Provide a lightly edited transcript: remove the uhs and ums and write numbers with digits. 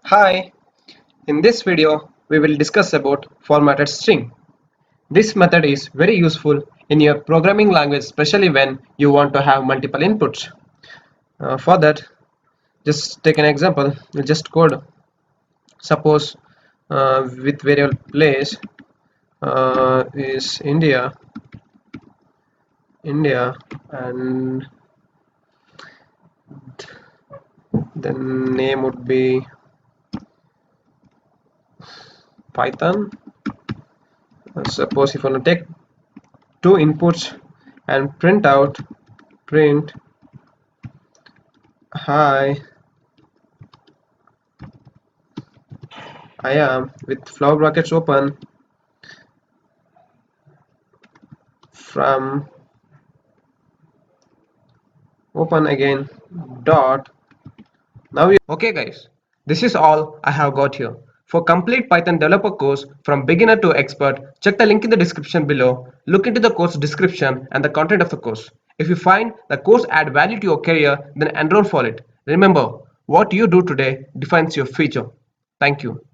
Hi, in this video we will discuss about formatted string. This method is very useful in your programming language, especially when you want to have multiple inputs. For that, just take an example. You just code, suppose with variable place is India, and then name would be Python. Suppose if you want to take two inputs and print hi, I am with flower brackets from open again dot. Now you okay guys, this is all I have got here. For complete Python developer course from beginner to expert, check the link in the description below. Look into the course description and the content of the course. If you find the course add value to your career, then enroll for it. Remember, what you do today defines your future. Thank you.